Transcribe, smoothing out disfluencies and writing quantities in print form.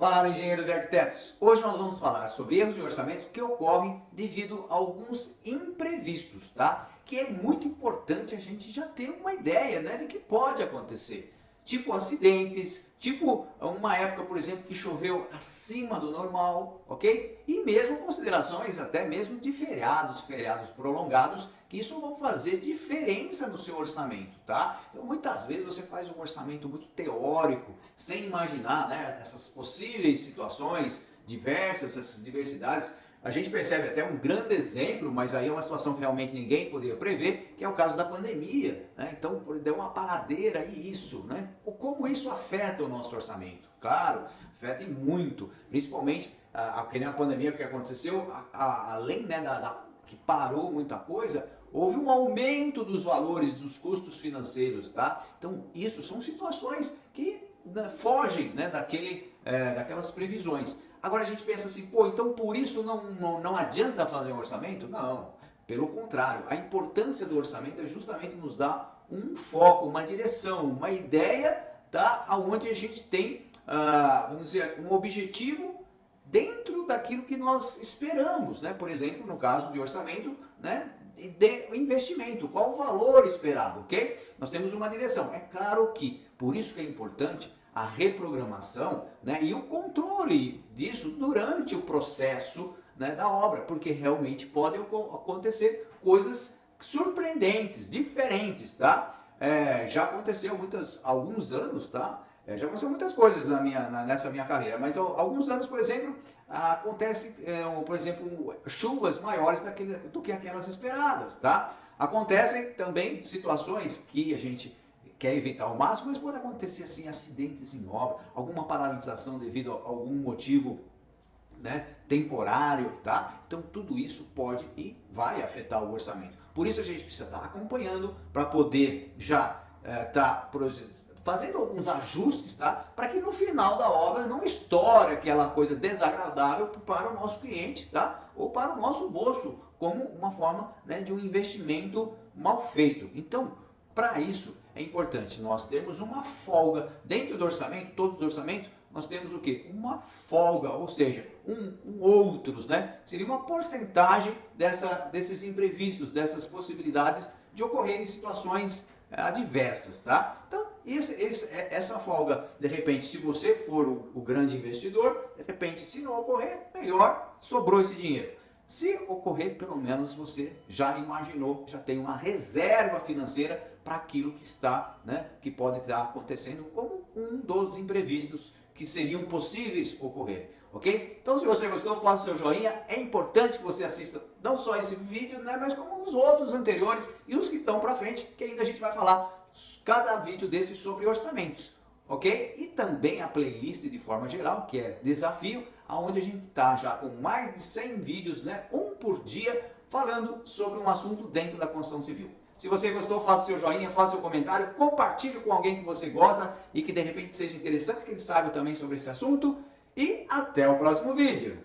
Fala, engenheiros e arquitetos! Hoje nós vamos falar sobre erros de orçamento que ocorrem devido a alguns imprevistos, tá? Que é muito importante a gente já ter uma ideia, né, de que pode acontecer. Tipo acidentes, tipo uma época, por exemplo, que choveu acima do normal, ok? E mesmo considerações até mesmo de feriados prolongados, que isso vão fazer diferença no seu orçamento, tá? Então muitas vezes você faz um orçamento muito teórico, sem imaginar, né, essas possíveis situações diversas, essas diversidades. A gente percebe até um grande exemplo, mas aí é uma situação que realmente ninguém poderia prever, que é o caso da pandemia, né? Então deu uma paradeira e isso, né? Como isso afeta o nosso orçamento? Claro, afeta muito, principalmente que nem a pandemia que aconteceu, além, né, que parou muita coisa, houve um aumento dos valores dos custos financeiros, tá? Então isso são situações que, né, fogem, né, daquelas previsões. Agora a gente pensa assim, pô, então por isso não adianta fazer um orçamento? Não, pelo contrário, a importância do orçamento é justamente nos dar um foco, uma direção, uma ideia, tá? Onde a gente tem, vamos dizer, um objetivo dentro daquilo que nós esperamos, né? Por exemplo, no caso de orçamento, né, de investimento, qual o valor esperado, ok? Nós temos uma direção. É claro que, por isso que é importante a reprogramação, né, e o controle disso durante o processo, né, da obra, porque realmente podem acontecer coisas surpreendentes, diferentes, tá? Já aconteceu alguns anos, tá? Já aconteceu muitas coisas nessa minha carreira, mas alguns anos, por exemplo, acontece, por exemplo, chuvas maiores do que aquelas esperadas, tá? Acontecem também situações que a gente quer evitar ao máximo, mas pode acontecer assim, acidentes em obra, alguma paralisação devido a algum motivo, né, temporário, tá? Então tudo isso pode e vai afetar o orçamento. Por isso a gente precisa estar acompanhando para poder já estar fazendo alguns ajustes, tá? Para que no final da obra não estoure aquela coisa desagradável para o nosso cliente, tá? Ou para o nosso bolso, como uma forma, né, de um investimento mal feito. Então, para isso é importante nós termos uma folga dentro do orçamento, todo o orçamento, nós temos o quê? Uma folga, ou seja, outros, né? Seria uma porcentagem desses imprevistos, dessas possibilidades de ocorrerem situações adversas, tá? Então, essa folga, de repente, se você for o grande investidor, de repente, se não ocorrer, melhor, sobrou esse dinheiro. Se ocorrer, pelo menos você já imaginou, já tem uma reserva financeira para aquilo que está, né, que pode estar acontecendo como um dos imprevistos que seriam possíveis ocorrer, ok? Então, se você gostou, faça o seu joinha. É importante que você assista não só esse vídeo, né, mas como os outros anteriores e os que estão para frente, que ainda a gente vai falar cada vídeo desses sobre orçamentos, ok? E também a playlist de forma geral, que é desafio, onde a gente está já com mais de 100 vídeos, né, um por dia, falando sobre um assunto dentro da construção civil. Se você gostou, faça o seu joinha, faça o seu comentário, compartilhe com alguém que você gosta e que de repente seja interessante, que ele saiba também sobre esse assunto. E até o próximo vídeo!